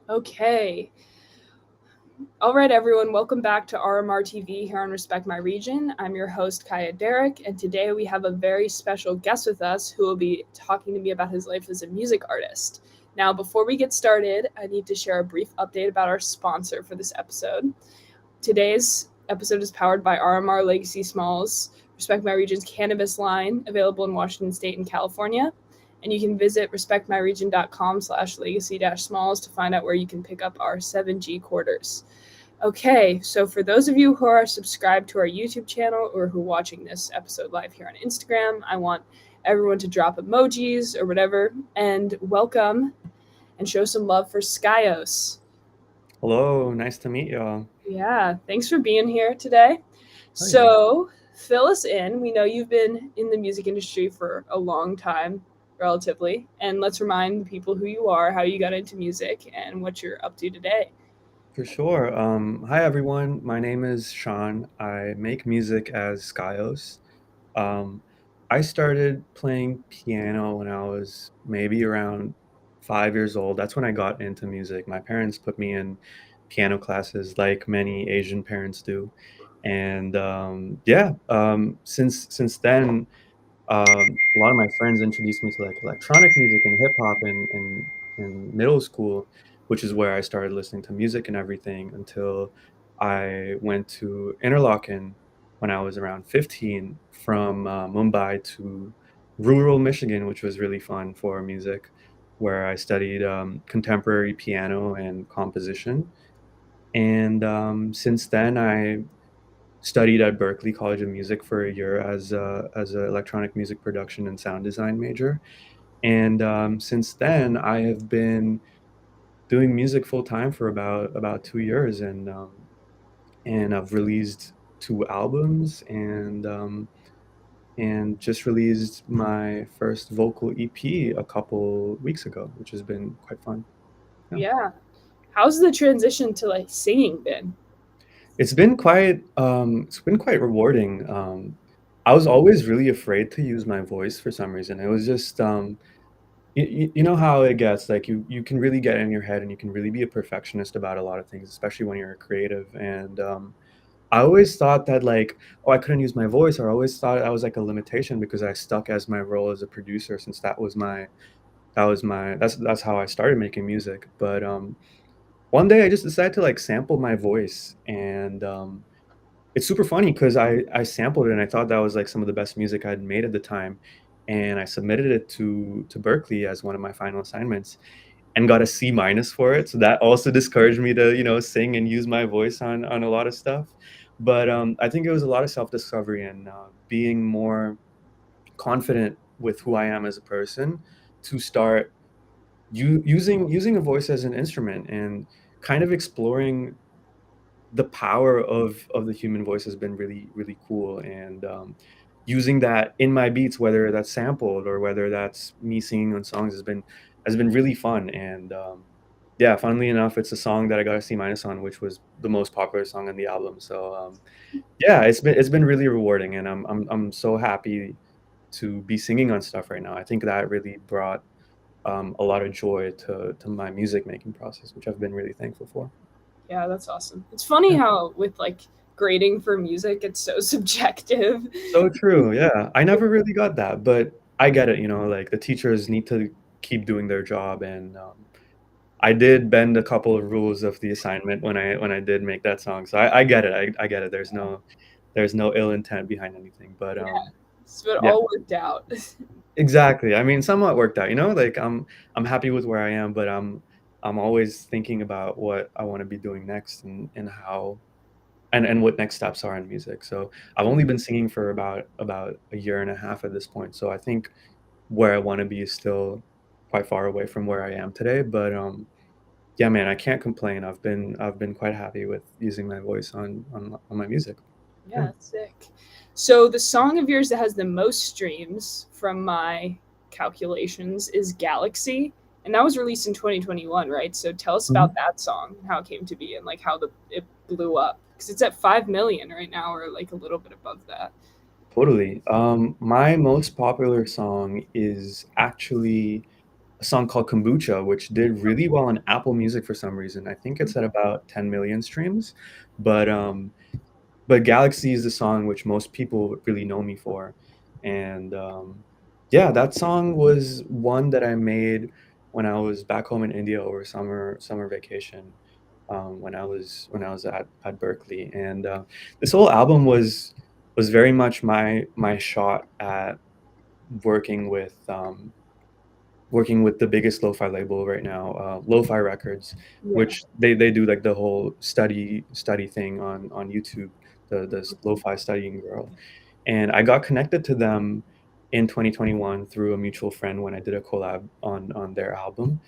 Okay. All right, everyone. Welcome back to RMR TV here on Respect My Region. I'm your host, Kaja Deric, and today we have a very special guest with us who will be talking to me about his life as a music artist. Now, before we get started, I need to share a brief update about our sponsor for this episode. Today's episode is powered by RMR Legacy Smalls, Respect My Region's cannabis line, available in Washington State and California. And you can visit respectmyregion.com/legacy-smalls to find out where you can pick up our 7G quarters. Okay, so for those of you who are subscribed to our YouTube channel or who are watching this episode live here on Instagram, I want everyone to drop emojis or whatever and welcome and show some love for SCayos. Hello, nice to meet y'all. Yeah, thanks for being here today. Oh yeah. So, fill us in. We know you've been in the music industry for a long time, relatively, and let's remind the people who you are, how you got into music, and what you're up to today. For sure. Hi everyone. My name is Sean. I make music as SCayos. Um, I started playing piano when I was maybe around 5 years old. That's when I got into music. My parents put me in piano classes, like many Asian parents do, and since then, a lot of my friends introduced me to like electronic music and hip hop in middle school, which is where I started listening to music and everything until I went to Interlaken when I was around 15 from Mumbai to rural Michigan, which was really fun for music, where I studied contemporary piano and composition. And since then, I studied at Berklee College of Music for a year as an electronic music production and sound design major. And since then, I have been doing music full time for about 2 years, and I've released two albums and just released my first vocal EP a couple weeks ago, which has been quite fun. Yeah. Yeah. How's the transition to like singing been? It's been quite rewarding. I was always really afraid to use my voice for some reason. It was just you know how it gets, like you can really get in your head and you can really be a perfectionist about a lot of things, especially when you're a creative. And I always thought that, like, oh, I couldn't use my voice, or I always thought that was like a limitation because I stuck as my role as a producer, since that's how I started making music. But one day I just decided to like sample my voice, and it's super funny because I sampled it and I thought that was like some of the best music I'd made at the time, and I submitted it to Berkeley as one of my final assignments and got a C- for it. So that also discouraged me to sing and use my voice on a lot of stuff. But I think it was a lot of self-discovery and being more confident with who I am as a person to start using a voice as an instrument and kind of exploring the power of the human voice has been really really cool. And using that in my beats, whether that's sampled or whether that's me singing on songs, has been really fun. And yeah, funnily enough, it's a song that I got a C- on, which was the most popular song on the album. So yeah, it's been really rewarding, and I'm so happy to be singing on stuff right now. I think that really brought a lot of joy to my music making process, which I've been really thankful for. Yeah, that's awesome. It's funny how with like grading for music, it's so subjective. So true, yeah. I never really got that, but I get it, like the teachers need to keep doing their job. And I did bend a couple of rules of the assignment when I did make that song. So I get it. I get it. There's no ill intent behind anything. But Yeah, so it yeah, all worked out. exactly. I mean, somewhat worked out, like I'm happy with where I am, but I'm always thinking about what I want to be doing next, and how and what next steps are in music. So I've only been singing for about a year and a half at this point. So I think where I want to be is still quite far away from where I am today. But yeah, man, I can't complain. I've been quite happy with using my voice on my music. Yeah, Yeah. that's sick. So the song of yours that has the most streams from my calculations is Galaxy, and that was released in 2021, right? So tell us about Mhm. that song, how it came to be, and like how it blew up because it's at 5 million right now, or like a little bit above that. Totally. My most popular song is actually a song called Kombucha, which did really well on Apple Music for some reason. I think it's at about 10 million streams, but Galaxy is the song which most people really know me for. And yeah, that song was one that I made when I was back home in India over summer vacation, when I was at Berkeley. And this whole album was very much my shot at working with working with the biggest lo-fi label right now, Lo-Fi Records, Yeah. which they do like the whole study thing on YouTube, the lo-fi studying girl. And I got connected to them in 2021 through a mutual friend when I did a collab on their album.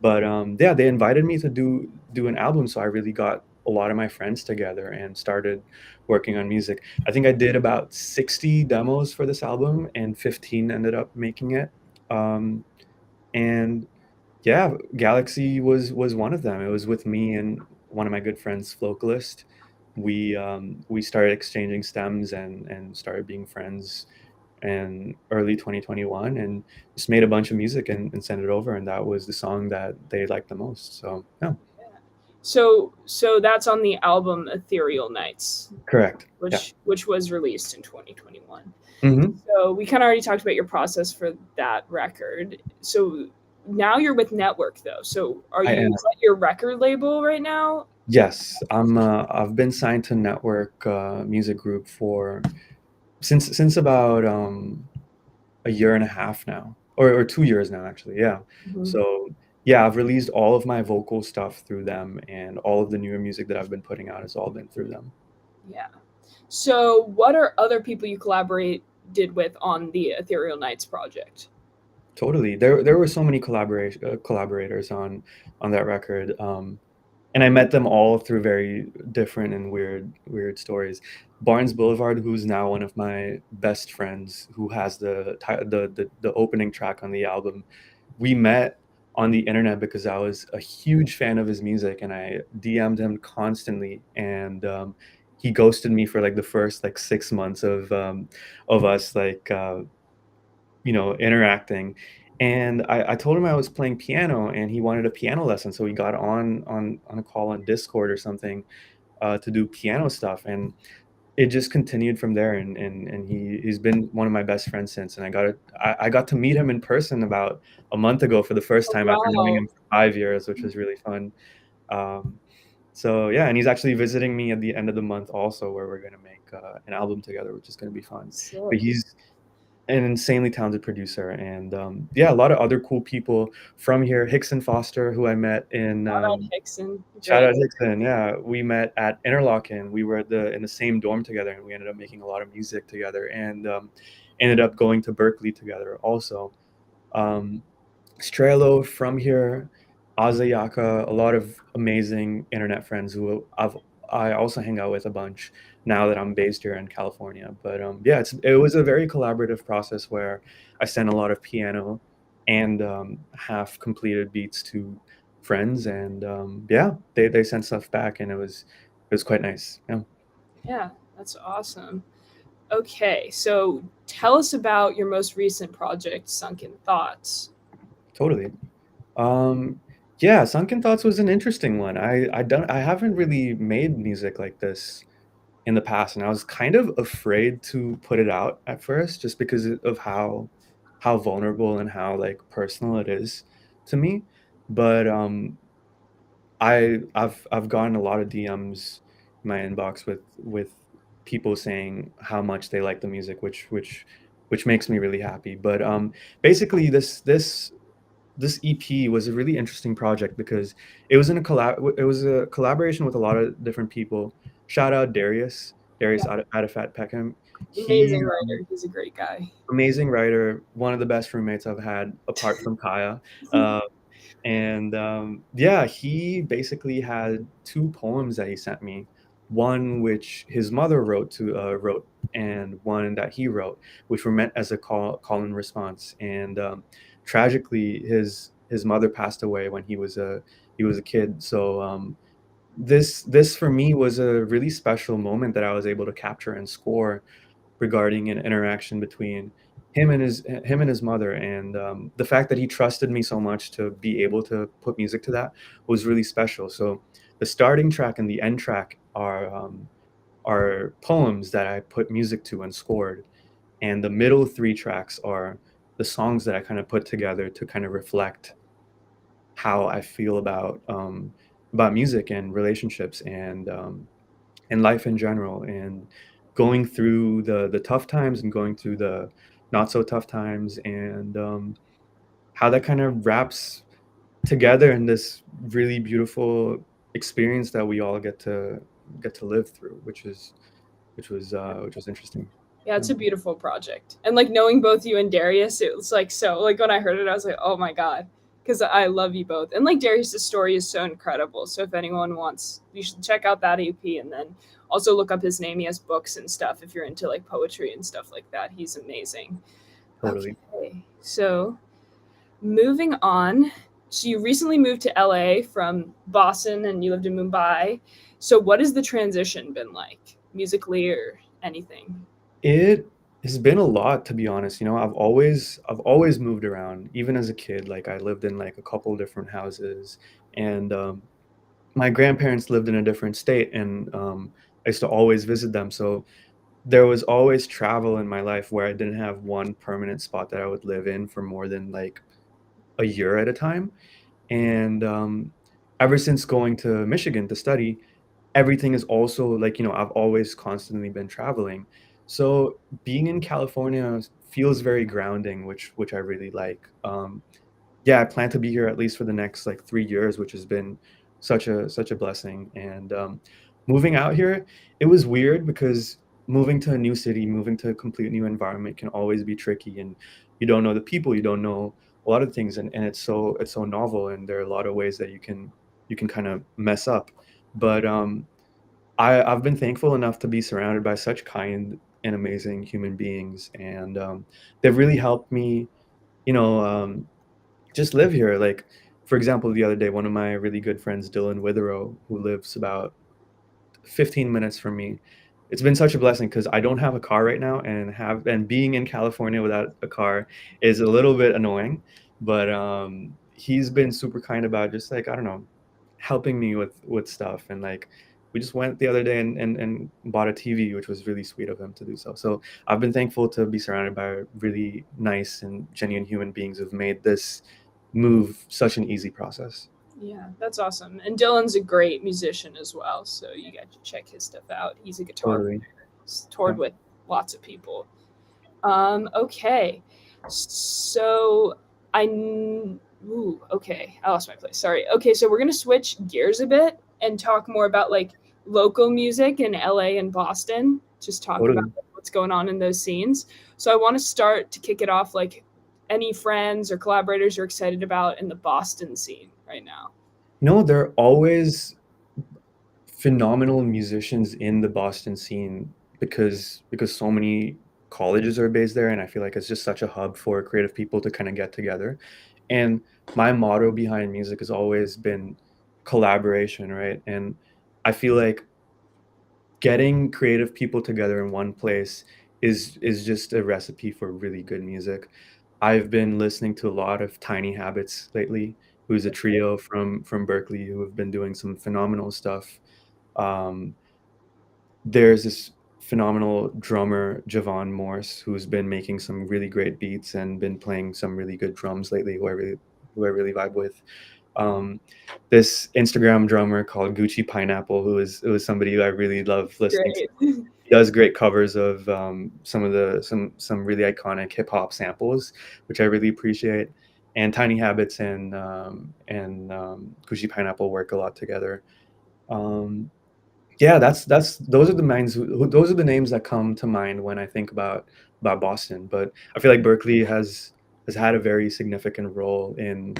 But yeah, they invited me to do an album, so I really got a lot of my friends together and started working on music. I think I did about 60 demos for this album, and 15 ended up making it. Um, and yeah, Galaxy was one of them. It was with me and one of my good friends, Flocalist. We started exchanging stems and started being friends in early 2021, and just made a bunch of music and sent it over, and that was the song that they liked the most. So yeah, So that's on the album Ethereal Nights, correct. Yeah. which was released in 2021. Hmm. So we kind of already talked about your process for that record. So now you're with Network though. So are I you am. is that your record label right now? Yes, I've been signed to Network Music Group for since about a year and a half now, or 2 years now, actually. Yeah. Mhm. So yeah, I've released all of my vocal stuff through them, and all of the newer music that I've been putting out has all been through them. Yeah. So what are other people you collaborated with on the Ethereal Nights project? Totally. There were so many collaborators on that record. And I met them all through very different and weird stories. Barnes Boulevard, who's now one of my best friends, who has the opening track on the album. We met on the internet because I was a huge fan of his music, and I DM'd him constantly, and he ghosted me for like the first like 6 months of us like interacting. And I told him I was playing piano, and he wanted a piano lesson, so we got on a call on Discord or something, to do piano stuff, and it just continued from there. And he's been one of my best friends since. And I got to meet him in person about a month ago for the first Oh, time after knowing wow. him for 5 years, which was really fun. Um, so yeah, and he's actually visiting me at the end of the month also, where we're gonna make an album together, which is gonna be fun. But Sick. he's an insanely talented producer, and yeah, a lot of other cool people from here. Hickson Foster, who I met in Shout out Hickson. shout Great. out Hickson. Yeah, we met at Interlochen. We were in the same dorm together, and we ended up making a lot of music together, and ended up going to Berkeley together also. Um, Strelo from here, Azayaka, a lot of amazing internet friends who I also hang out with a bunch now that I'm based here in California. But yeah, it was a very collaborative process where I sent a lot of piano and half completed beats to friends, and yeah, they sent stuff back, and it was quite nice. Yeah, Yeah, that's awesome. Okay, so tell us about your most recent project, Sunken Thoughts. totally. Um, yeah, Sunken Thoughts was an interesting one. I haven't really made music like this in the past, and I was kind of afraid to put it out at first, just because of how vulnerable and how like personal it is to me. But I've gotten a lot of DMs in my inbox with people saying how much they like the music, which makes me really happy. But basically, this EP was a really interesting project because it was a collaboration with a lot of different people. Shout out Yeah, Darius Adafat Peckham. He amazing writer. He's a great guy. amazing writer, one of the best roommates I've had apart from Kaya. Uh, and yeah, he basically had two poems that he sent me. One which his mother wrote, and one that he wrote, which were meant as a call and response. And tragically, his mother passed away when he was a kid. So this for me was a really special moment that I was able to capture and score regarding an interaction between him and his mother, and the fact that he trusted me so much to be able to put music to that was really special. So the starting track and the end track are poems that I put music to and scored, and the middle three tracks are the songs that I kind of put together to kind of reflect how I feel about music and relationships and life in general, and going through the tough times and going through the not so tough times, and how that kind of wraps together in this really beautiful experience that we all get to live through, which was interesting. Yeah, it's Yeah, a beautiful project. And like knowing both you and Darius, it was like so like when I heard it, I was like, oh my God. Because I love you both. And like Darius's story is so incredible. So if anyone wants, you should check out that EP and then also look up his name. He has books and stuff if you're into like poetry and stuff like that. He's amazing. totally. Okay. So moving on. So you recently moved to LA from Boston and you lived in Mumbai. So what has the transition been like musically or anything? It has been a lot, to be honest. I've always moved around, even as a kid. Like I lived in like a couple different houses, and my grandparents lived in a different state, and I used to always visit them. So there was always travel in my life where I didn't have one permanent spot that I would live in for more than like a year at a time. And ever since going to Michigan to study, everything is also like, I've always constantly been traveling. So being in California feels very grounding, which I really like. Yeah, I plan to be here at least for the next like 3 years, which has been such a blessing. And moving out here, it was weird because moving to a new city, moving to a complete new environment can always be tricky, and you don't know the people, you don't know a lot of things, and it's so novel, and there are a lot of ways that you can kind of mess up. But I've been thankful enough to be surrounded by such kind and amazing human beings, and they've really helped me, you know, just live here. Like, for example, the other day, one of my really good friends, Dylan Witherow, who lives about 15 minutes from me. It's been such a blessing because I don't have a car right now, and being in California without a car is a little bit annoying. But he's been super kind about just like, I don't know, helping me with stuff, and like we just went the other day and bought a TV, which was really sweet of him to do so. So I've been thankful to be surrounded by really nice and genuine human beings who've made this move such an easy process. Yeah, that's awesome. And Dylan's a great musician as well, so you got to check his stuff out. He's a guitar Totally. player. He's toured Yeah. with lots of people. Okay. So I ooh, okay. I lost my place. Sorry. Okay, so we're gonna switch gears a bit and talk more about like local music in LA and Boston. Just talk about Totally. what's going on in those scenes. So I want to start to kick it off like any friends or collaborators you're excited about in the Boston scene right now. There are always phenomenal musicians in the Boston scene because so many colleges are based there, and I feel like it's just such a hub for creative people to kind of get together. And my motto behind music has always been collaboration, right? And I feel like getting creative people together in one place is just a recipe for really good music. I've been listening to a lot of Tiny Habits lately, who's a trio from Berkeley who have been doing some phenomenal stuff. Um, there's this phenomenal drummer, Javon Morse, who's been making some really great beats and been playing some really good drums lately, who I really vibe with. Um, this Instagram drummer called Gucci Pineapple, who is somebody who I really love listening to. Great. He does great covers of some really iconic hip hop samples, which I really appreciate. And Tiny Habits and Gucci Pineapple work a lot together. Um, yeah, that's those are the names that come to mind when I think about Boston. But I feel like Berkeley has had a very significant role in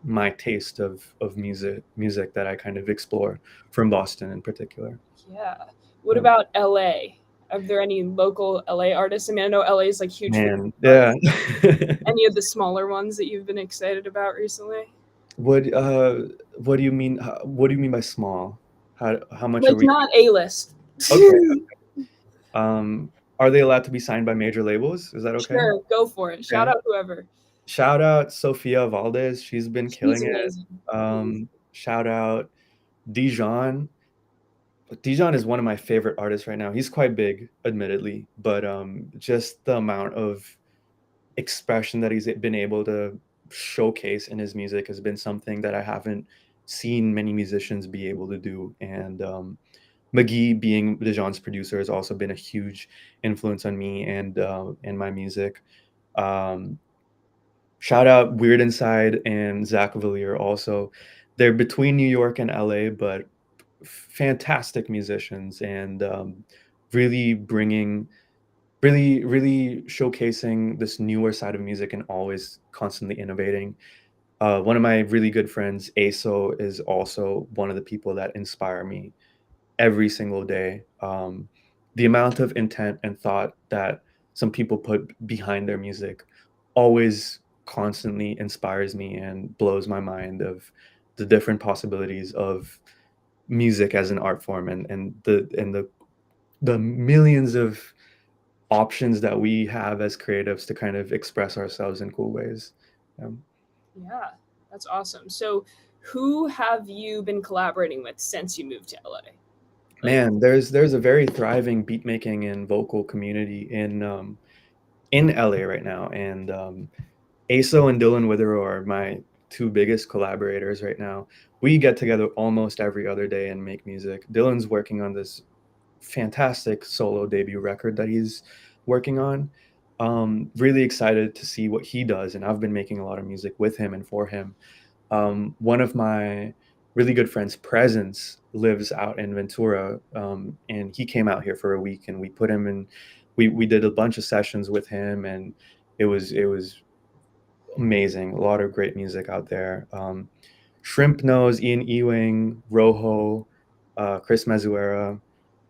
my taste of music that I kind of explore from Boston in particular. Yeah. What Yeah. about LA? Are there any local LA artists? I mean, I know LA is like huge for Man, artists. yeah. Any of the smaller ones that you've been excited about recently? What what do you mean? What do you mean by small? How much are Like we? not A list. Okay. Um, Are they allowed to be signed by major labels? Is that okay? Sure, go for it. Shout Okay. out whoever. Shout out Sophia Valdez. She's been She's killing it. amazing. Amazing. Shout out Dijon. Dijon is one of my favorite artists right now. He's quite big, admittedly, but just the amount of expression that he's been able to showcase in his music has been something that I haven't seen many musicians be able to do. And McGee, being Dijon's producer, has also been a huge influence on me and my music. Um, Shout out Weird Inside and Zach Valier also. They're between New York and LA, but fantastic musicians and really bringing, really showcasing this newer side of music and always constantly innovating. One of my really good friends, ASO, is also one of the people that inspire me every single day. The amount of intent and thought that some people put behind their music always constantly inspires me and blows my mind of the different possibilities of music as an art form and the millions of options that we have as creatives to kind of express ourselves in cool ways. Yeah, that's awesome. So, who have you been collaborating with since you moved to LA? Like, Man, there's a very thriving beat making and vocal community in LA right now, and ASO and Dylan Witherow are my two biggest collaborators right now. We get together almost every other day and make music. Dylan's working on this fantastic solo debut record that he's working on. Really excited to see what he does, and I've been making a lot of music with him and for him. One of my really good friends, Presence, lives out in Ventura, and he came out here for a week, and we put him in. We did a bunch of sessions with him, and it was amazing. A lot of great music out there. Shrimp Nose, Ian Ewing, Rojo, Chris Mezuera.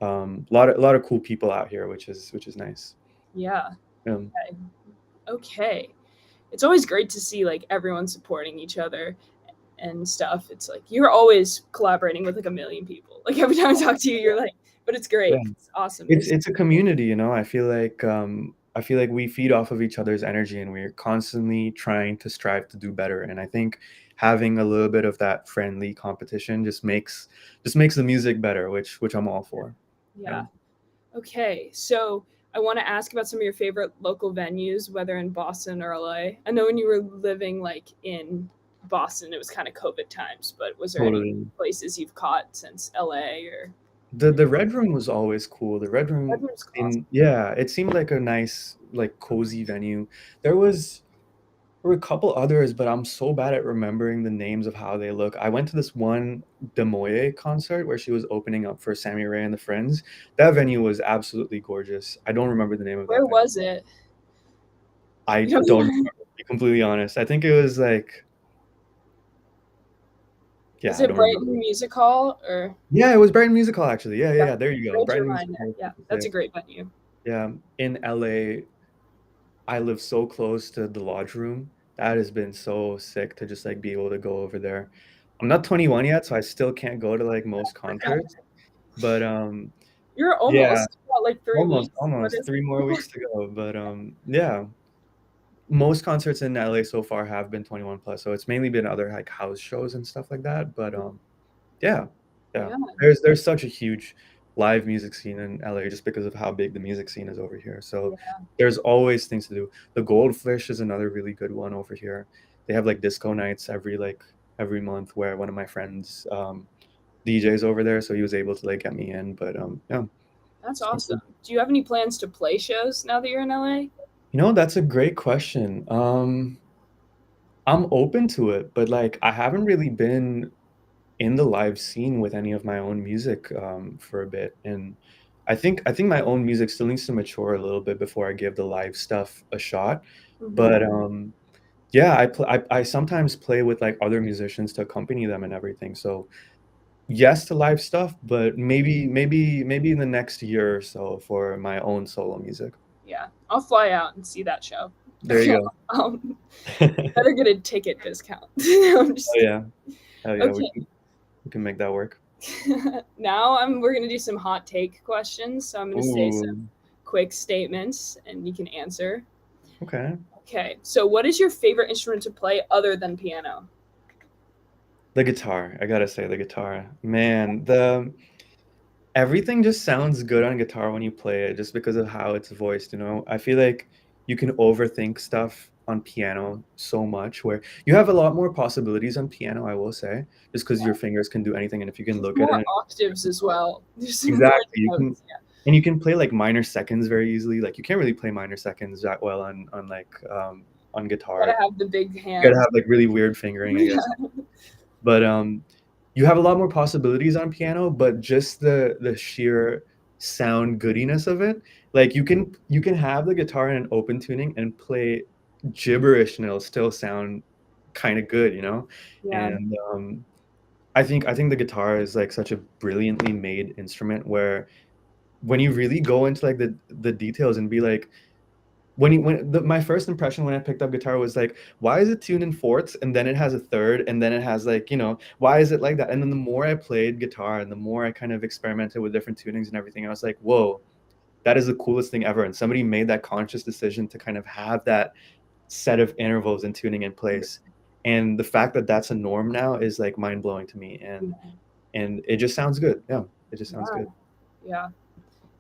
A lot of cool people out here, which is nice. yeah, Um, okay. It's always great to see like everyone supporting each other and stuff. It's like you're always collaborating with like a million people. Like every time I talk to you, you're like, but it's yeah. great. It's awesome. It's a community, you know. I feel like we feed off of each other's energy, and we're constantly trying to strive to do better. And I think having a little bit of that friendly competition just makes the music better, which I'm all for. Yeah. Okay. So I want to ask about some of your favorite local venues, whether in Boston or LA. I know when you were living like in Boston, it was kind of COVID times, but was there any Totally. places you've caught since LA or The Red Room was always cool. The Red Room Redmond's awesome. in yeah, it seemed like a nice, like cozy venue. There was There were a couple others, but I'm so bad at remembering the names of how they look. I went to this one Demoye concert where she was opening up for Sammy Ray and the Friends. That venue was absolutely gorgeous. I don't remember the name of Where that venue. was it? I You don't know, remember, to be completely honest. I think it was like, yeah, is I it don't remember. Brighton Music Hall or Yeah, it was Brighton Music Hall actually. Yeah, yeah, yeah, yeah. There you go. great to Brighton Music remind Hall. that. I was Yeah, supposed to that's a say. great venue. Yeah, in LA, I live so close to the Lodge Room. That has been so sick to just like be able to go over there. I'm not 21 yet, so I still can't go to like most concerts. But You're yeah, almost what, like 3 weeks. What almost is it? 3 more weeks to go. But yeah, most concerts in LA so far have been 21 plus. So it's mainly been other like house shows and stuff like that. But yeah, yeah. Yeah, There's such a huge live music scene in LA just because of how big the music scene is over here. So yeah. there's always things to do. The Goldfish is another really good one over here. They have like disco nights every month where one of my friends DJs over there, so he was able to like get me in. But yeah, That's so awesome. Do you have any plans to play shows now that you're in LA? that's a great question. I'm open to it, but like I haven't really been in the live scene with any of my own music for a bit, and I think my own music still needs to mature a little bit before I give the live stuff a shot. Hmm. But yeah, I sometimes play with like other musicians to accompany them and everything. So yes to live stuff, but maybe in the next year or so for my own solo music. Yeah, I'll fly out and see that show. There you go. um, Oh better get a ticket discount. I'm just kidding. yeah, oh yeah, we Okay. can, we can make that work. Now we're gonna do some hot take questions. So I'm gonna say some Ooh, quick statements and you can answer. Okay. Okay, so what is your favorite instrument to play other than piano? The guitar. I gotta say the guitar. Man, the everything just sounds good on guitar when you play it just because of how it's voiced, you know? I feel like you can overthink stuff on piano so much where you have a lot more possibilities on piano, I will say, just because your fingers can do anything and if you can There's look at more it. octaves as well. There's more Exactly. You can notes. Yeah. and you can play like minor seconds very easily. Like you can't really play minor seconds that well on like on Gotta guitar. have the big You gotta hands. have like really weird fingering, I guess. Yeah. But you have a lot more possibilities on piano, but just the sheer sound goodiness of it, like you can have the guitar in an open tuning and play gibberish and it'll still sound kind of good, you know? Yeah. And I think the guitar is like such a brilliantly made instrument where when you really go into like the details and be like my first impression when I picked up guitar was like, why is it tuned in fourths and then it has a third and then it has like, why is it like that? And then the more I played guitar and the more I kind of experimented with different tunings and everything, I was like, whoa, that is the coolest thing ever. And somebody made that conscious decision to kind of have that set of intervals and tuning in place. And the fact that that's a norm now is like mind blowing to me. And it just sounds good. Yeah, it just sounds good. Yeah.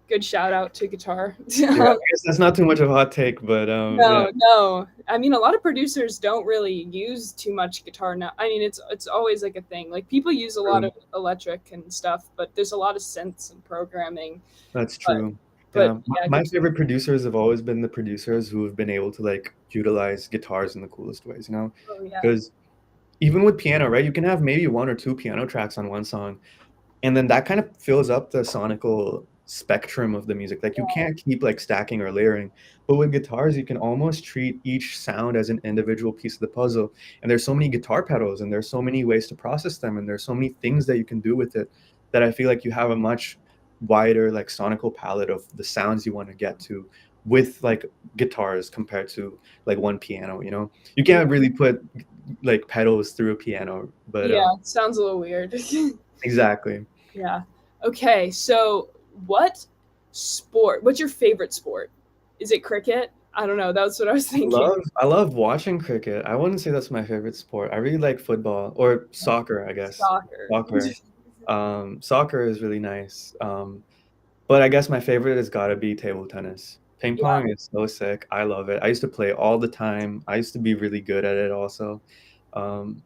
Good shout out to guitar. Yeah, I guess that's not too much of a hot take, but yeah. No. I mean, a lot of producers don't really use too much guitar now. I mean, it's always like a thing. Like people use a lot of electric and stuff, but there's a lot of synths and programming. That's But true. but Yeah, yeah, my favorite producers have always been the producers who have been able to like utilize guitars in the coolest ways, you know? oh, yeah. Because even with piano, right, you can have maybe one or two piano tracks on one song, and then that kind of fills up the sonical spectrum of the music. Like you can't keep like stacking or layering, but with guitars you can almost treat each sound as an individual piece of the puzzle. And there's so many guitar pedals and there's so many ways to process them and there's so many things that you can do with it that I feel like you have a much wider like sonical palette of the sounds you want to get to with like guitars compared to like one piano, you know? You can't really put like pedals through a piano, but Yeah, sounds a little weird. exactly. Yeah. Okay, so what's your favorite sport? Is it cricket? I don't know. That's what I was thinking. I love watching cricket. I wouldn't say that's my favorite sport. I really like football or soccer, I guess. Soccer. Soccer. Soccer is really nice. But I guess my favorite has got to be table tennis. Ping Yeah. pong is so sick. I love it. I used to play all the time. I used to be really good at it also. Um,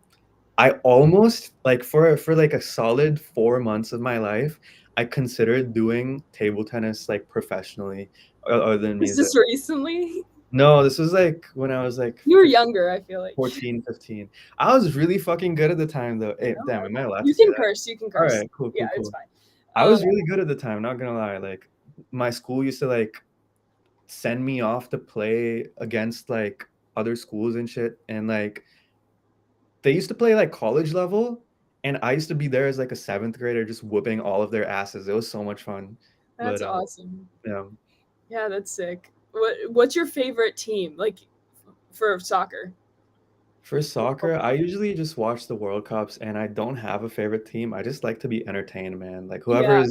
I almost like for like a solid 4 months of my life, I considered doing table tennis like professionally other than Is music. this recently? No, this was like when I was like You were younger, I feel like. 14, 15. I was really fucking good at the time though. Hey, damn, am I allowed to You say can that? curse. You can All curse. right, cool, Yeah, cool, it's cool. fine. I was really good at the time, not gonna lie. Like my school used to like send me off to play against like other schools and shit. And like they used to play like college level, and I used to be there as like a seventh grader just whooping all of their asses. It was so much fun. That's But awesome. yeah. Yeah, that's sick. What's your favorite team, like for soccer? For soccer, I usually just watch the World Cups and I don't have a favorite team. I just like to be entertained, man. Like Yeah,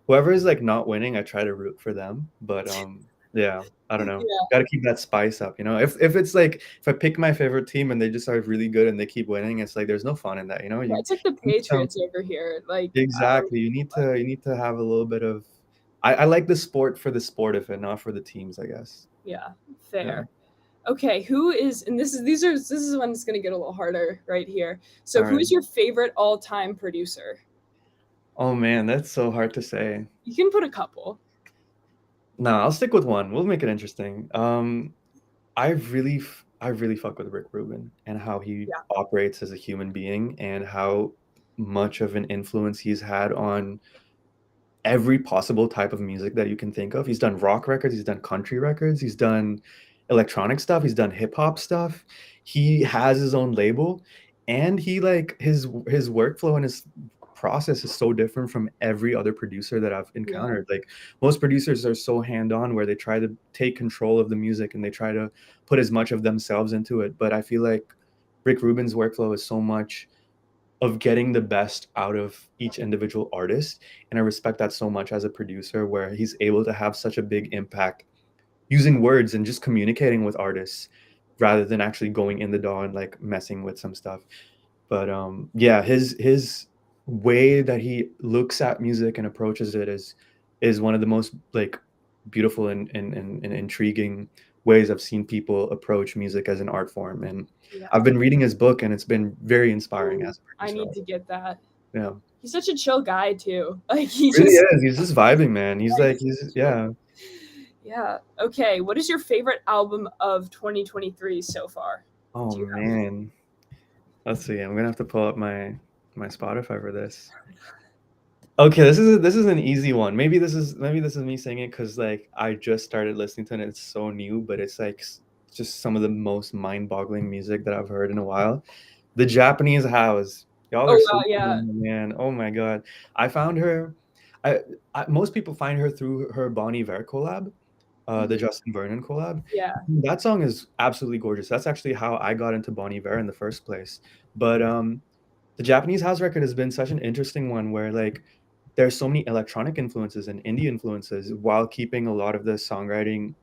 whoever is like not winning, I try to root for them. But yeah, I don't know. yeah. Got to keep that spice up, you know. If it's like if I pick my favorite team and they just are really good and they keep winning, it's like there's no fun in that, you know. Yeah, You it's like the need some Patriots over here. Like, I don't exactly. You need to have a little bit of I like the sport for the sport of it, not for the teams, I guess. yeah, Yeah. fair. Okay, who is and this is when it's gonna get a little harder right here. So All who right. is your favorite all-time producer? Oh man, that's so hard to say. You can put a couple. No, I'll stick with one. We'll make it interesting. I really fuck with Rick Rubin and how he Yeah. operates as a human being and how much of an influence he's had on every possible type of music that you can think of. He's done rock records, he's done country records, he's done electronic stuff, he's done hip hop stuff. He has his own label and he like his workflow and his process is so different from every other producer that I've Yeah. encountered. Like most producers are so hand-on where they try to take control of the music and they try to put as much of themselves into it. But I feel like Rick Rubin's workflow is so much of getting the best out of each individual artist. And I respect that so much as a producer, where he's able to have such a big impact using words and just communicating with artists rather than actually going in the DAW and like messing with some stuff. But yeah, his way that he looks at music and approaches it is one of the most like beautiful and intriguing ways I've seen people approach music as an art form. And Yeah. I've been reading his book, and it's been very inspiring as a I producer. need to get that. Yeah, He's such a chill guy too. Like he really just is. He's just vibing, man. He's yeah, like he's chill. yeah. Yeah. Okay. What is your favorite album of 2023 so far? Oh Do you have? man, let's see. I'm gonna have to pull up my Spotify for this. Okay, this is an easy one. Maybe this is me saying it because like I just started listening to it and it's so new, but it's like just some of the most mind-boggling music that I've heard in a while. The Japanese House. Y'all Oh are wow, so cool, yeah. man. Oh my God. I found her. I, most people find her through her Bonnie Iver collab, the Mhm. Justin Vernon collab. Yeah. That song is absolutely gorgeous. That's actually how I got into Bonnie Iver in the first place. But the Japanese house record has been such an interesting one where like there's so many electronic influences and indie influences while keeping a lot of the songwriting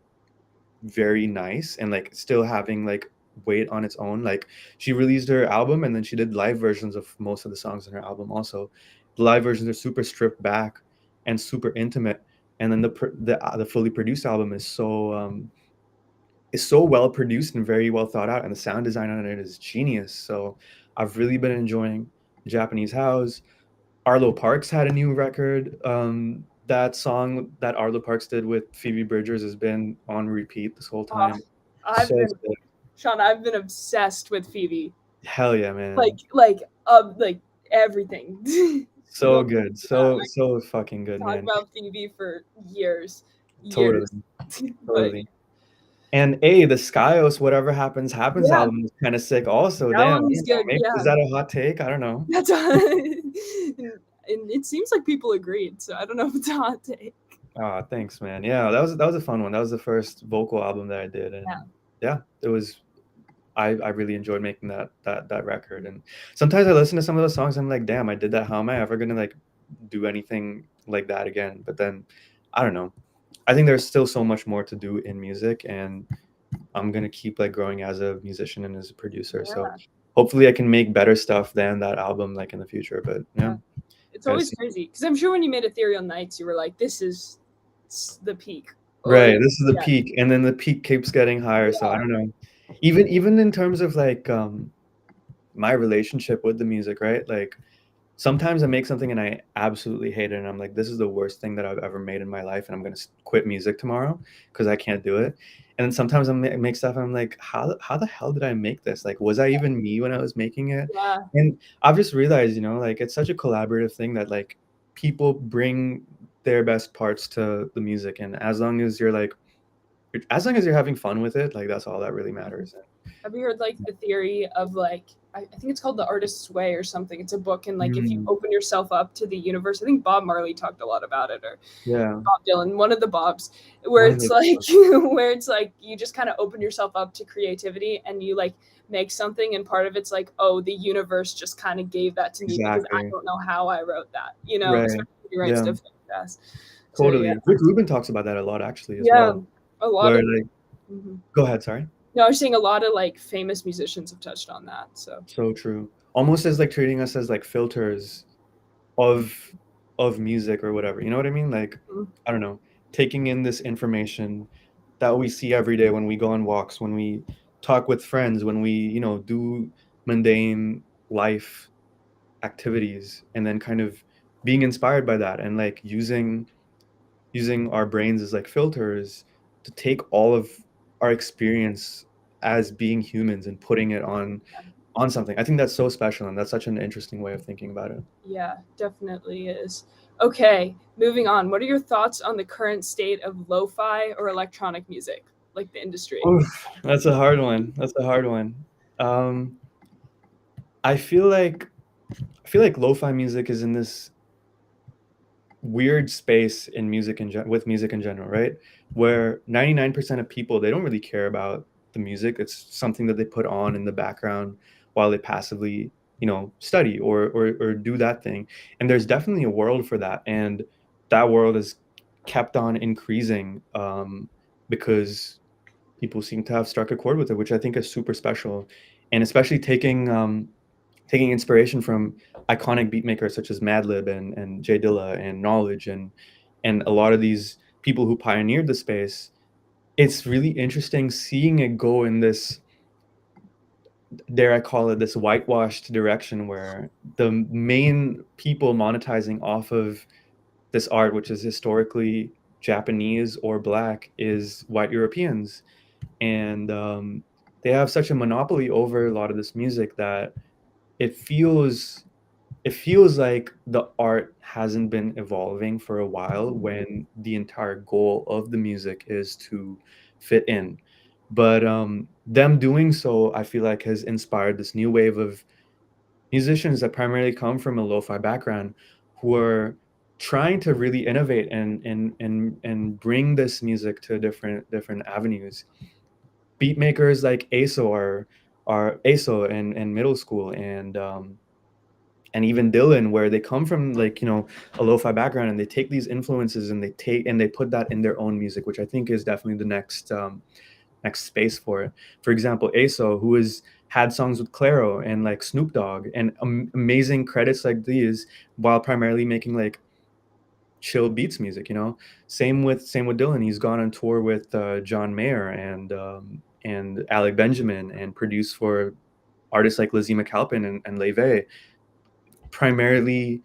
very nice and like still having like weight on its own. Like she released her album and then she did live versions of most of the songs in her album also. The live versions are super stripped back and super intimate. And then the fully produced album is so well produced and very well thought out, and the sound design on it is genius. So I've really been enjoying Japanese House. Arlo Parks had a new record. That song that Arlo Parks did with Phoebe Bridgers has been on repeat this whole Oh, time. I've So been good. Sean, I've been obsessed with Phoebe. Hell yeah, man. Like everything. So Go good. I So fucking good, talk man. about Phoebe for years. Totally. Years. But Totally. And A, the SCayos Whatever Happens Happens yeah, album is kind of sick also. that Damn. I one is don't know, good. maybe is Yeah. that a hot take? I don't know. That's and it seems like people agreed, so I don't know if it's a hot take. Ah, thanks, man. Yeah, that was a fun one. That was the first vocal album that I did, Yeah. and yeah, it was. I really enjoyed making that record. And sometimes I listen to some of those songs, I'm like, damn, I did that. How am I ever gonna like do anything like that again? But then, I don't know. I think there's still so much more to do in music, and I'm gonna keep like growing as a musician and as a producer. So Yeah. hopefully, I can make better stuff than that album like in the future. But yeah, Yeah. It's gotta always see. crazy because I'm sure when you made Ethereal Nights, you were like, "This is the peak," or Right, this is the yeah, peak, and then the peak keeps getting higher, so I yeah, don't know. Even in terms of, like, my relationship with the music, right? Like, sometimes I make something and I absolutely hate it, and I'm like, "This is the worst thing that I've ever made in my life, and I'm gonna quit music tomorrow because I can't do it." And then sometimes make stuff, and I'm like, how the hell did I make this? Like, was I even me when I was making it?" yeah, And I've just realized, you know, like, it's such a collaborative thing that, like, people bring their best parts to the music, and as long as you're having fun with it, like, that's all that really matters. Have you heard like the theory of like I think it's called The Artist's Way or something? It's a book, and like if you Mm, open yourself up to the universe, I think Bob Marley talked a lot about it, or yeah, Bob Dylan, one of the Bobs, where one of it's the like where it's like you just kind of open yourself up to creativity and you like make something, and part of it's like, oh, the universe just kind of gave that to me because I exactly. don't know how I wrote that, Right. especially when you write Yeah, stuff fast. So yeah, totally. Rick Rubin talks about that a lot actually as yeah, well, a lot where, of. like Mhm. go ahead, sorry. No, I was saying a lot of like famous musicians have touched on that. So So true. Almost as, like, treating us as, like, filters of music or whatever, you know what I mean? Like, mm, I don't know, taking in this information that we see every day when we go on walks, when we talk with friends, when we, you know, do mundane life activities, and then kind of being inspired by that and like using our brains as like filters to take all of our experience as being humans and putting it on something. I think that's so special, and that's such an interesting way of thinking about it. yeah, definitely is. Okay, moving on. What are your thoughts on the current state of lo-fi or electronic music, like the industry? Oof, that's a hard one. That's a hard one. Um, I feel like lo-fi music is in this weird space in with music in general, right? Where 99% of people, they don't really care about the music. It's something that they put on in the background while they passively study or do that thing. And there's definitely a world for that, and that world is kept on increasing, because people seem to have struck a chord with it, which I think is super special. And especially taking inspiration from iconic beat makers such as Madlib and Jay Dilla and Knowledge and a lot of these people who pioneered the space. It's really interesting seeing it go in this, dare I call it, this whitewashed direction where the main people monetizing off of this art, which is historically Japanese or black, is white Europeans. And they have such a monopoly over a lot of this music that it feels it feels like the art hasn't been evolving for a while, when the entire goal of the music is to fit in. But them doing so, I feel like, has inspired this new wave of musicians that primarily come from a lo-fi background, who are trying to really innovate and bring this music to different avenues. Beat makers like ASO are ASO and middle school, and even Dylan, where they come from, like, a lo-fi background, and they take these influences and they put that in their own music, which I think is definitely the next space for it. For example, ASO, who has had songs with Claro and like Snoop Dogg and amazing credits like these, while primarily making like chill beats music. Same with Dylan. He's gone on tour with John Mayer and Alec Benjamin, and produced for artists like Lizzie McAlpin and Leve, primarily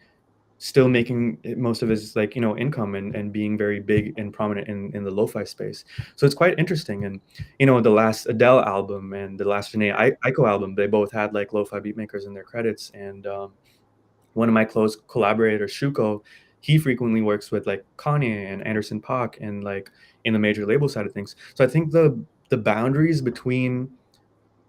still making most of his, like, income and being very big and prominent in the lo-fi space. So it's quite interesting. And the last Adele album and the last Janae Aiko album, they both had like lo-fi beat makers in their credits. And one of my close collaborators, Shuko, he frequently works with like Kanye and Anderson .Paak and like in the major label side of things. So I think the boundaries between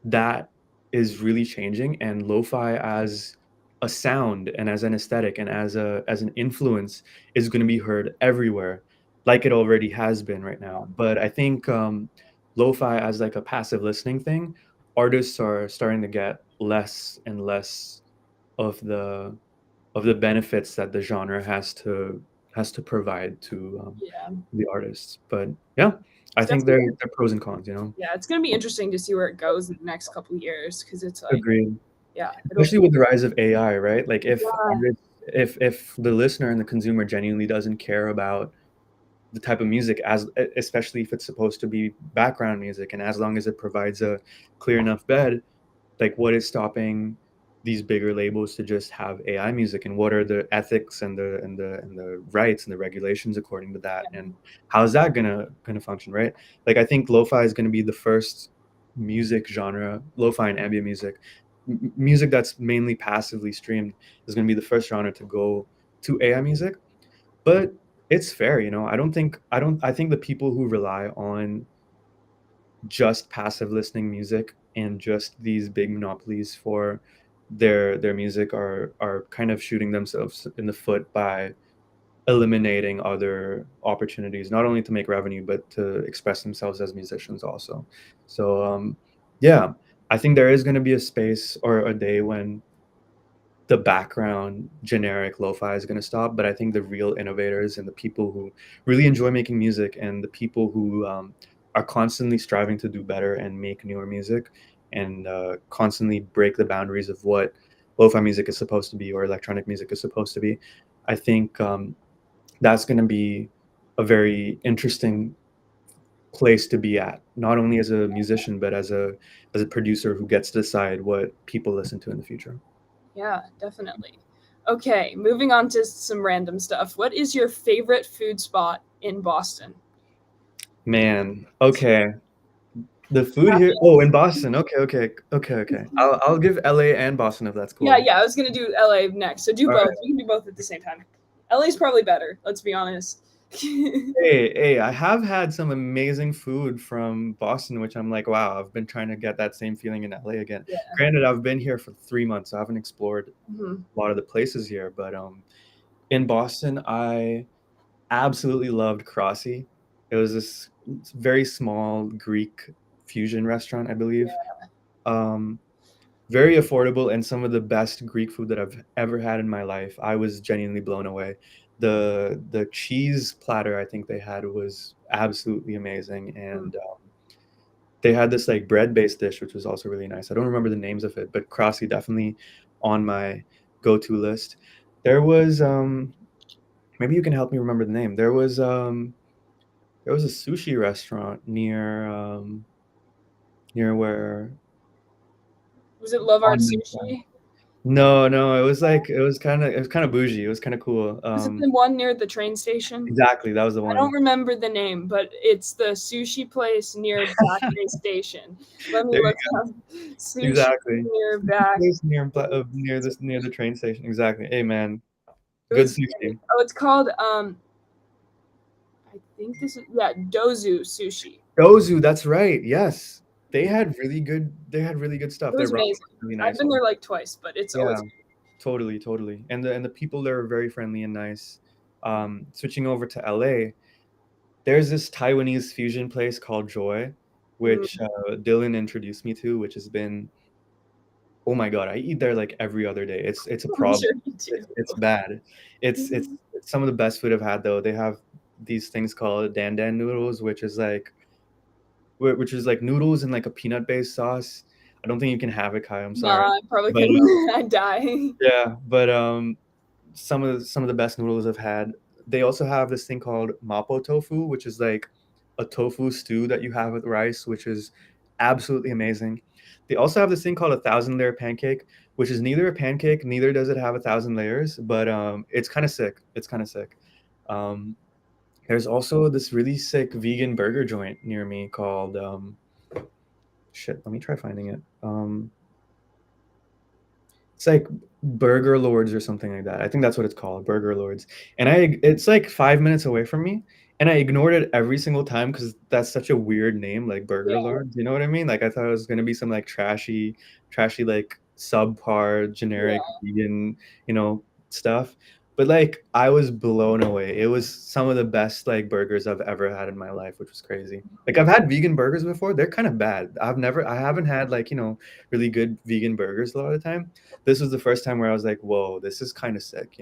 that is really changing, and lo-fi as a sound and as an aesthetic and as an influence is going to be heard everywhere, like it already has been right now. But I think lo-fi as like a passive listening thing, artists are starting to get less and less of the benefits that the genre has to provide to Yeah. the artists. But yeah, I It's think definitely, they're pros and cons. yeah, it's going to be interesting to see where it goes in the next couple of years, because it's like, Agreed. yeah, it'll, Especially with the rise of AI, right? Like yeah, if the listener and the consumer genuinely doesn't care about the type of music, especially if it's supposed to be background music, and as long as it provides a clear enough bed, like, what is stopping these bigger labels to just have AI music, and what are the ethics and the rights and the regulations according to that, and how is that gonna function, right? Like, I think lo-fi is gonna be the first music genre, lo-fi and ambient music, music that's mainly passively streamed, is gonna be the first genre to go to AI music. But it's fair, I think the people who rely on just passive listening music and just these big monopolies for their music are kind of shooting themselves in the foot by eliminating other opportunities, not only to make revenue but to express themselves as musicians also. So yeah, I think there is going to be a space or a day when the background generic lo-fi is going to stop, but I think the real innovators and the people who really enjoy making music, and the people who are constantly striving to do better and make newer music, and constantly break the boundaries of what lo-fi music is supposed to be or electronic music is supposed to be, I think that's going to be a very interesting place to be at, not only as a musician but as a producer who gets to decide what people listen to in the future. yeah, definitely. Okay, moving on to some random stuff. What is your favorite food spot in Boston? Man, okay. The food here. Oh, in Boston. Okay, okay, okay, okay. I'll give LA and Boston if that's Yeah, cool. yeah, I was gonna do LA next. So do All both. right. We can do both at the same time. LA's probably better, let's be honest. Hey, I have had some amazing food from Boston, which I'm like, wow, I've been trying to get that same feeling in LA again. Yeah. Granted, I've been here for 3 months, so I haven't explored Mhm. a lot of the places here, but in Boston, I absolutely loved Crossy. It was this very small Greek fusion restaurant, I believe. Um, very affordable, and some of the best Greek food that I've ever had in my life. I was genuinely blown away. The cheese platter I think they had was absolutely amazing, Mm. and they had this like bread-based dish which was also really nice. I don't remember the names of it, but Krasi definitely on my go-to list. There was maybe you can help me remember the name. There was a sushi restaurant near where Was it Love Art on Midtown. Sushi? No, it was kind of bougie. It was kind of cool. Was it the one near the train station? Exactly, that was the I don't one. remember the name, but it's the sushi place near Back Bay Station. Let me There you look go. up sushi Exactly. near Sushi Back place Bay near the train station. Exactly. Hey man, It good was great. sushi. Oh, it's called I think this is Dozu Sushi. Dozu, that's right. Yes. They had really good stuff. It Their was ramen amazing. was really I've nice been there also. like twice, but it's Yeah, always totally, totally. And the people there are very friendly and nice. Switching over to LA, there's this Taiwanese fusion place called Joy, which mm, Dylan introduced me to, which has been, oh my God, I eat there like every other day. It's a I'm problem. sure you It's bad. It's some of the best food I've had though. They have these things called dan dan noodles, which is like noodles in like a peanut-based sauce. I don't think you can have it, Kai. I'm No, sorry, I probably but couldn't. I'd die. yeah, but some of the best noodles I've had. They also have this thing called mapo tofu, which is like a tofu stew that you have with rice, which is absolutely amazing. They also have this thing called a thousand layer pancake, which is neither a pancake, neither does it have a thousand layers, but it's kind of sick. It's kind of sick. Um, there's also this really sick vegan burger joint near me called shit. Let me try finding it. It's like Burger Lords or something like that. I think that's what it's called, Burger Lords. And it's like 5 minutes away from me, and I ignored it every single time because that's such a weird name, like Burger Yeah, Lords. You know what I mean? Like I thought it was gonna be some like trashy like subpar generic yeah. vegan, stuff. But like I was blown away. It was some of the best like burgers I've ever had in my life, which was crazy. Like I've had vegan burgers before. They're kind of bad. I haven't had like, really good vegan burgers a lot of the time. This was the first time where I was like, whoa, this is kind of sick.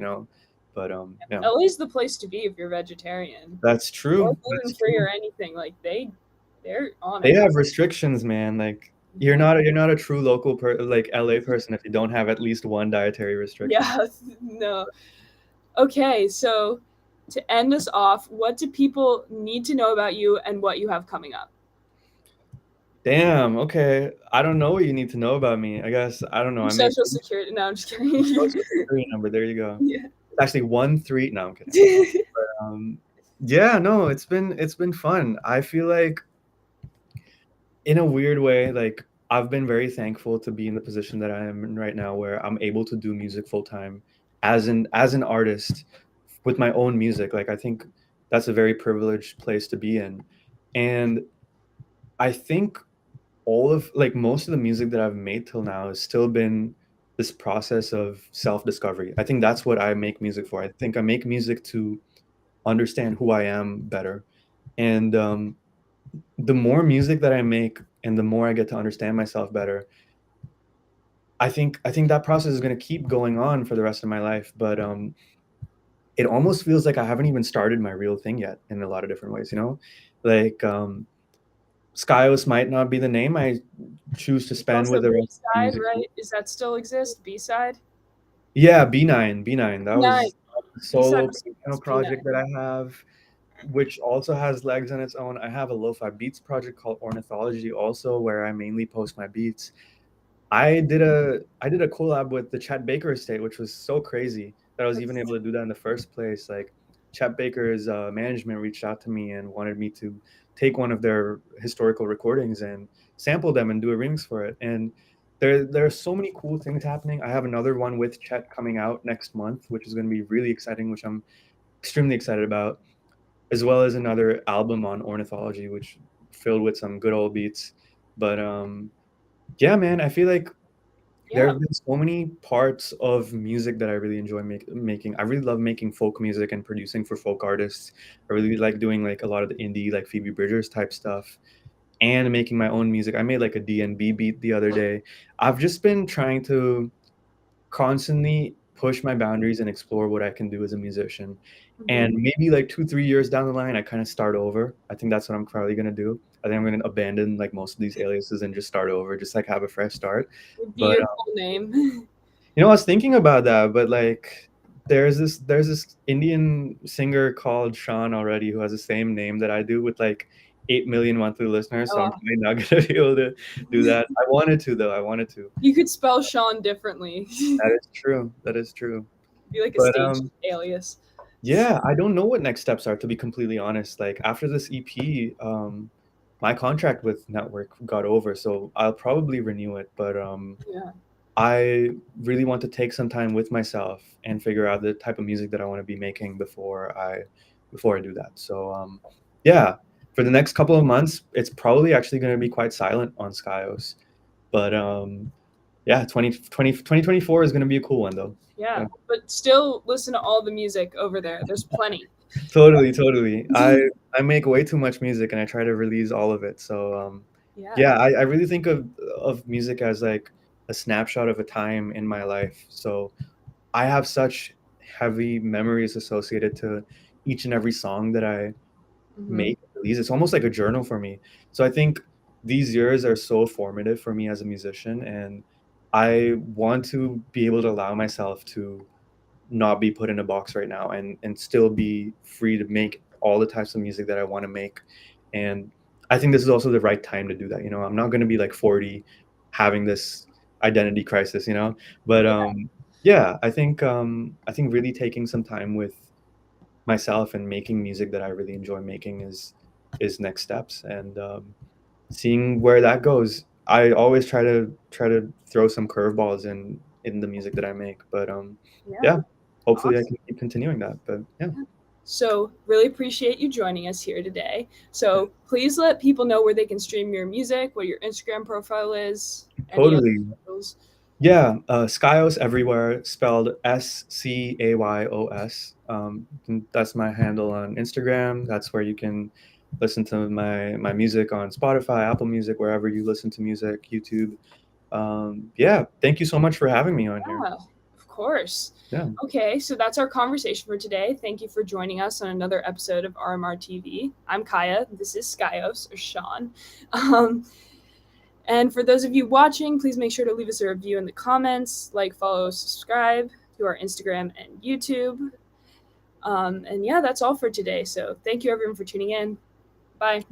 But yeah, LA's the place to be if you're vegetarian that's or true. gluten That's free true. or anything. Like they're on They it. have restrictions, man. Like Yeah. you're not a true local like LA person if you don't have at least one dietary restriction. Yeah. No. Okay, so to end us off, what do people need to know about you and what you have coming up? Damn. Okay. I don't know what you need to know about me. I guess I don't know. Your I made social security. No, I'm just my kidding. social security number. There you go. Yeah. It's actually 1 3. No, I'm kidding. Um, yeah, no, it's been fun. I feel like in a weird way, like I've been very thankful to be in the position that I am in right now, where I'm able to do music full time as an artist with my own music. Like I think that's a very privileged place to be in, and I think all of like most of the music that I've made till now has still been this process of self discovery. I think that's what I make music for. I think I make music to understand who I am better, and the more music that I make and the more I get to understand myself better, I think that process is going to keep going on for the rest of my life. But it almost feels like I haven't even started my real thing yet in a lot of different ways. Like SCayos might not be the name I choose to There's spend also with the B rest of my side, music. right? Does that still exist? B side? Yeah, B9. That B9. was a B side solo was piano project B9. that I have, which also has legs on its own. I have a lo-fi beats project called Ornithology also, where I mainly post my beats. I did a collab with the Chet Baker estate, which was so crazy that I was even able to do that in the first place. Like Chet Baker's management reached out to me and wanted me to take one of their historical recordings and sample them and do a remix for it. And there are so many cool things happening. I have another one with Chet coming out next month, which is going to be really exciting, which I'm extremely excited about, as well as another album on Ornithology, which filled with some good old beats. But yeah, man, I feel like there Yeah. have been so many parts of music that I really enjoy making. I really love making folk music and producing for folk artists. I really like doing like a lot of the indie, like Phoebe Bridgers type stuff. and making my own music. I made like a D&B beat the other day. I've just been trying to constantly push my boundaries and explore what I can do as a musician. And maybe like 2-3 years down the line, I kind of start over. I think that's what I'm probably gonna do. I think I'm gonna abandon like most of these aliases and just start over, just like have a fresh start. Would be But your full name. I was thinking about that, but like there's this Indian singer called Sean already who has the same name that I do with like 8 million monthly listeners. So I'm Oh, probably not gonna be able to do that. I wanted to though. I wanted to. you could spell Sean differently. That is true. That is true. Be like a But stage alias. yeah, I don't know what next steps are, to be completely honest. Like after this EP, my contract with Network got over, so I'll probably renew it. But Yeah. I really want to take some time with myself and figure out the type of music that I want to be making before I do that. So yeah, for the next couple of months, it's probably actually going to be quite silent on SCayos. But yeah, 2024 is going to be a cool one though. Yeah, but still listen to all the music over there. There's plenty. Totally. I make way too much music and I try to release all of it. So Yeah. yeah, I really think of music as like a snapshot of a time in my life. So I have such heavy memories associated to each and every song that I make and release. It's almost like a journal for me. So I think these years are so formative for me as a musician, and I want to be able to allow myself to not be put in a box right now and still be free to make all the types of music that I want to make. And I think this is also the right time to do that. I'm not going to be like 40 having this identity crisis, but yeah, I think really taking some time with myself and making music that I really enjoy making is next steps, and seeing where that goes. I always try to throw some curveballs in the music that I make, but yeah, hopefully I can keep continuing that. But yeah. So really appreciate you joining us here today. So please let people know where they can stream your music, what your Instagram profile is, any other Totally. socials. Yeah, SCayos everywhere, spelled SCayos. That's my handle on Instagram. That's where you can listen to my music on Spotify, Apple Music, wherever you listen to music, YouTube. Yeah, thank you so much for having me on here. Yeah, of course. Yeah. Okay, so that's our conversation for today. Thank you for joining us on another episode of RMR TV. I'm Kaja. This is SCayos, or Sean. And for those of you watching, please make sure to leave us a review in the comments, like, follow, subscribe to our Instagram and YouTube. And yeah, that's all for today. So thank you everyone for tuning in. Bye.